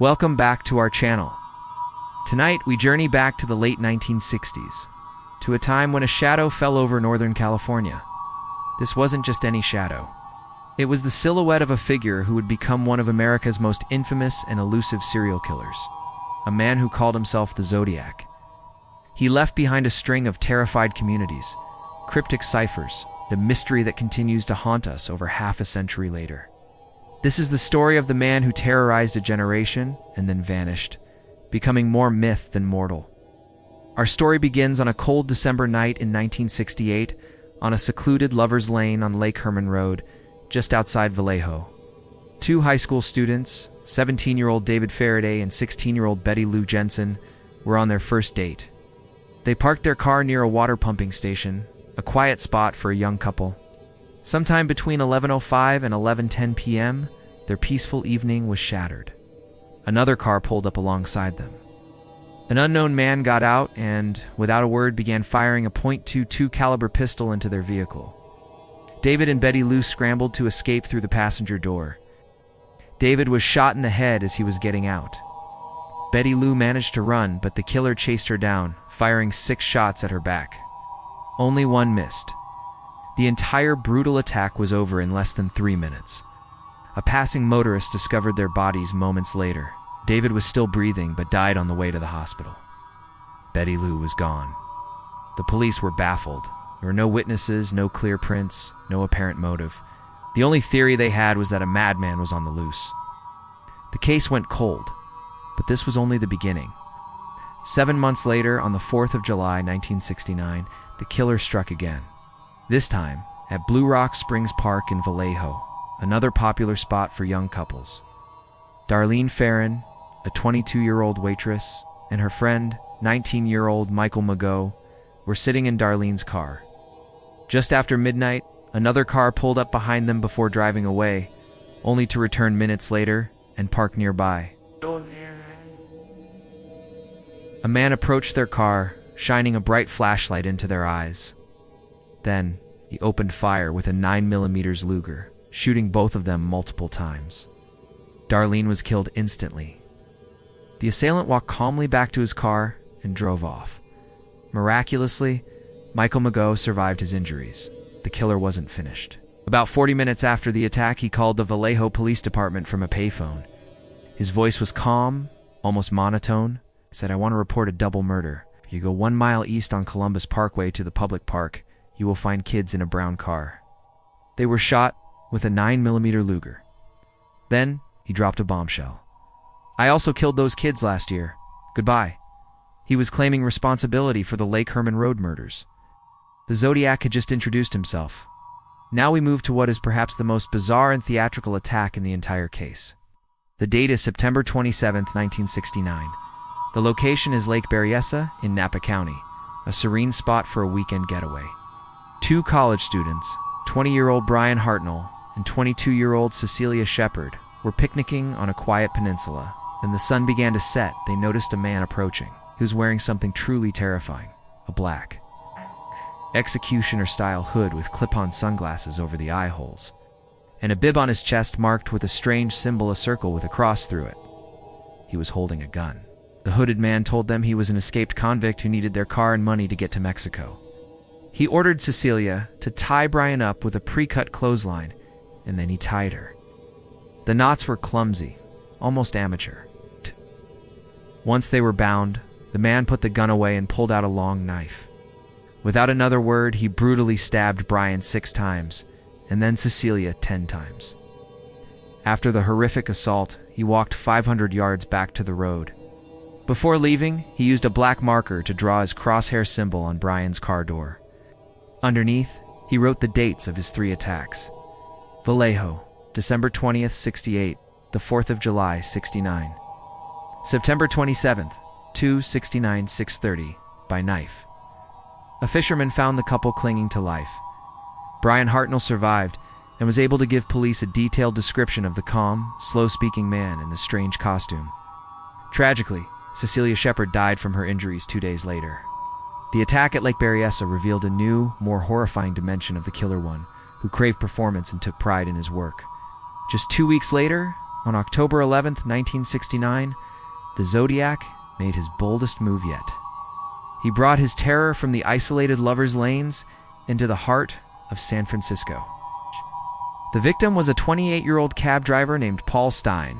Welcome back to our channel. Tonight, we journey back to the late 1960s, to a time when a shadow fell over Northern California. This wasn't just any shadow. It was the silhouette of a figure who would become one of America's most infamous and elusive serial killers, a man who called himself the Zodiac. He left behind a string of terrified communities, cryptic ciphers, a mystery that continues to haunt us over half a century later. This is the story of the man who terrorized a generation and then vanished, becoming more myth than mortal. Our story begins on a cold December night in 1968 on a secluded lover's lane on Lake Herman Road, just outside Vallejo. Two high school students, 17-year-old David Faraday and 16-year-old Betty Lou Jensen, were on their first date. They parked their car near a water pumping station, a quiet spot for a young couple. Sometime between 11:05 and 11:10 p.m., their peaceful evening was shattered. Another car pulled up alongside them. An unknown man got out and, without a word, began firing a .22 caliber pistol into their vehicle. David and Betty Lou scrambled to escape through the passenger door. David was shot in the head as he was getting out. Betty Lou managed to run, but the killer chased her down, firing 6 shots at her back. Only one missed. The entire brutal attack was over in less than 3 minutes. A passing motorist discovered their bodies moments later. David was still breathing but died on the way to the hospital. Betty Lou was gone. The police were baffled. There were no witnesses, no clear prints, no apparent motive. The only theory they had was that a madman was on the loose. The case went cold, but this was only the beginning. 7 months later, on the 4th of July, 1969, the killer struck again. This time, at Blue Rock Springs Park in Vallejo, another popular spot for young couples. Darlene Farron, a 22-year-old waitress, and her friend, 19-year-old Michael Mago, were sitting in Darlene's car. Just after midnight, another car pulled up behind them before driving away, only to return minutes later and park nearby. A man approached their car, shining a bright flashlight into their eyes. Then, he opened fire with a 9mm Luger, shooting both of them multiple times. Darlene was killed instantly. The assailant walked calmly back to his car and drove off. Miraculously, Michael Mago survived his injuries. The killer wasn't finished. About 40 minutes after the attack, he called the Vallejo Police Department from a payphone. His voice was calm, almost monotone. He said, "I want to report a double murder. If you go 1 mile east on Columbus Parkway to the public park, you will find kids in a brown car." They were shot with a 9mm Luger. Then, he dropped a bombshell. "I also killed those kids last year. Goodbye." He was claiming responsibility for the Lake Herman Road murders. The Zodiac had just introduced himself. Now we move to what is perhaps the most bizarre and theatrical attack in the entire case. The date is September 27, 1969. The location is Lake Berryessa in Napa County, a serene spot for a weekend getaway. 2 college students, 20-year-old Brian Hartnell and 22-year-old Cecilia Shepard, were picnicking on a quiet peninsula. When the sun began to set, they noticed a man approaching. He was wearing something truly terrifying, a black executioner-style hood with clip-on sunglasses over the eye holes, and a bib on his chest marked with a strange symbol, a circle with a cross through it. He was holding a gun. The hooded man told them he was an escaped convict who needed their car and money to get to Mexico. He ordered Cecilia to tie Brian up with a pre-cut clothesline, and then he tied her. The knots were clumsy, almost amateur. Once they were bound, the man put the gun away and pulled out a long knife. Without another word, he brutally stabbed Brian 6 times, and then Cecilia 10 times. After the horrific assault, he walked 500 yards back to the road. Before leaving, he used a black marker to draw his crosshair symbol on Brian's car door. Underneath, he wrote the dates of his 3 attacks. Vallejo, December 20th, 68, the 4th of July, 69. September 27th, 2:69, 6:30, by knife. A fisherman found the couple clinging to life. Brian Hartnell survived and was able to give police a detailed description of the calm, slow-speaking man in the strange costume. Tragically, Cecilia Shepard died from her injuries 2 days later. The attack at Lake Berryessa revealed a new, more horrifying dimension of the killer one, who craved performance and took pride in his work. Just 2 weeks later, On October 11th, 1969, the Zodiac made his boldest move yet. He brought his terror from the isolated lovers' lanes into the heart of San Francisco. The victim was a 28-year-old cab driver named Paul Stein.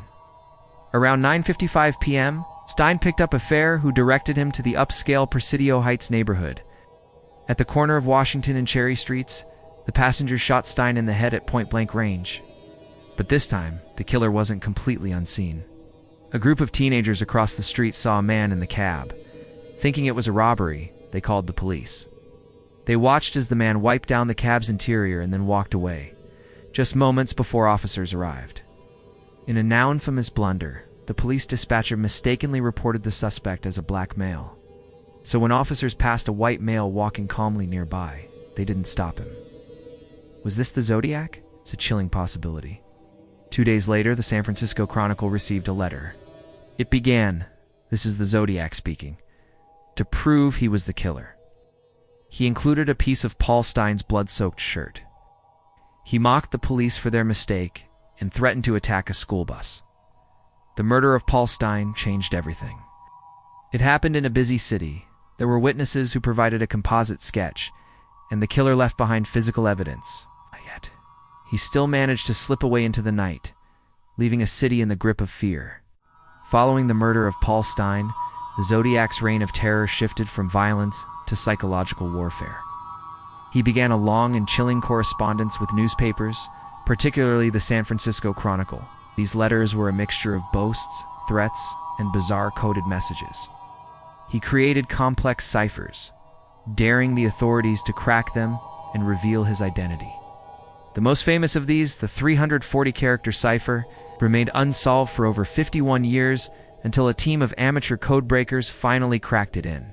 Around 9:55 p.m., Stein picked up a fare who directed him to the upscale Presidio Heights neighborhood. At the corner of Washington and Cherry Streets, the passenger shot Stein in the head at point-blank range. But this time, the killer wasn't completely unseen. A group of teenagers across the street saw a man in the cab. Thinking it was a robbery, they called the police. They watched as the man wiped down the cab's interior and then walked away, just moments before officers arrived. In a now infamous blunder, the police dispatcher mistakenly reported the suspect as a black male. So when officers passed a white male walking calmly nearby, they didn't stop him. Was this the Zodiac? It's a chilling possibility. 2 days later, the San Francisco Chronicle received a letter. It began, "This is the Zodiac speaking," to prove he was the killer. He included a piece of Paul Stein's blood-soaked shirt. He mocked the police for their mistake and threatened to attack a school bus. The murder of Paul Stein changed everything. It happened in a busy city. There were witnesses who provided a composite sketch, and the killer left behind physical evidence. Yet, he still managed to slip away into the night, leaving a city in the grip of fear. Following the murder of Paul Stein, the Zodiac's reign of terror shifted from violence to psychological warfare. He began a long and chilling correspondence with newspapers, particularly the San Francisco Chronicle. These letters were a mixture of boasts, threats, and bizarre coded messages. He created complex ciphers, daring the authorities to crack them and reveal his identity. The most famous of these, the 340-character cipher, remained unsolved for over 51 years until a team of amateur codebreakers finally cracked it in.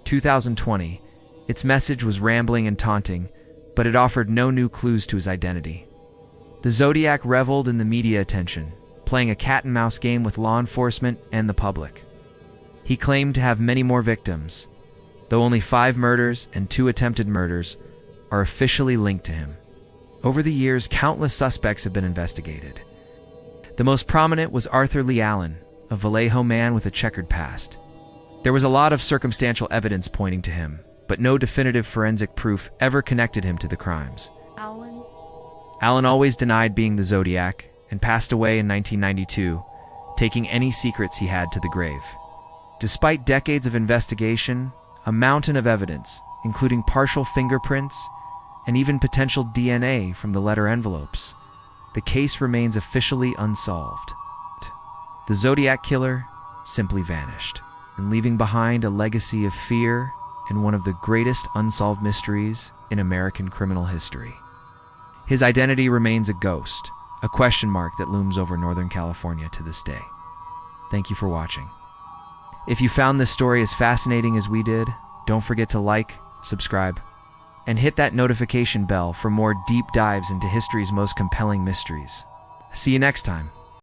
2020, its message was rambling and taunting, but it offered no new clues to his identity. The Zodiac reveled in the media attention, playing a cat-and-mouse game with law enforcement and the public. He claimed to have many more victims, though only 5 murders and 2 attempted murders are officially linked to him. Over the years, countless suspects have been investigated. The most prominent was Arthur Lee Allen, a Vallejo man with a checkered past. There was a lot of circumstantial evidence pointing to him, but no definitive forensic proof ever connected him to the crimes. Allen always denied being the Zodiac and passed away in 1992, taking any secrets he had to the grave. Despite decades of investigation, a mountain of evidence, including partial fingerprints and even potential DNA from the letter envelopes, the case remains officially unsolved. The Zodiac Killer simply vanished, and leaving behind a legacy of fear and one of the greatest unsolved mysteries in American criminal history. His identity remains a ghost, a question mark that looms over Northern California to this day. Thank you for watching. If you found this story as fascinating as we did, don't forget to like, subscribe, and hit that notification bell for more deep dives into history's most compelling mysteries. See you next time.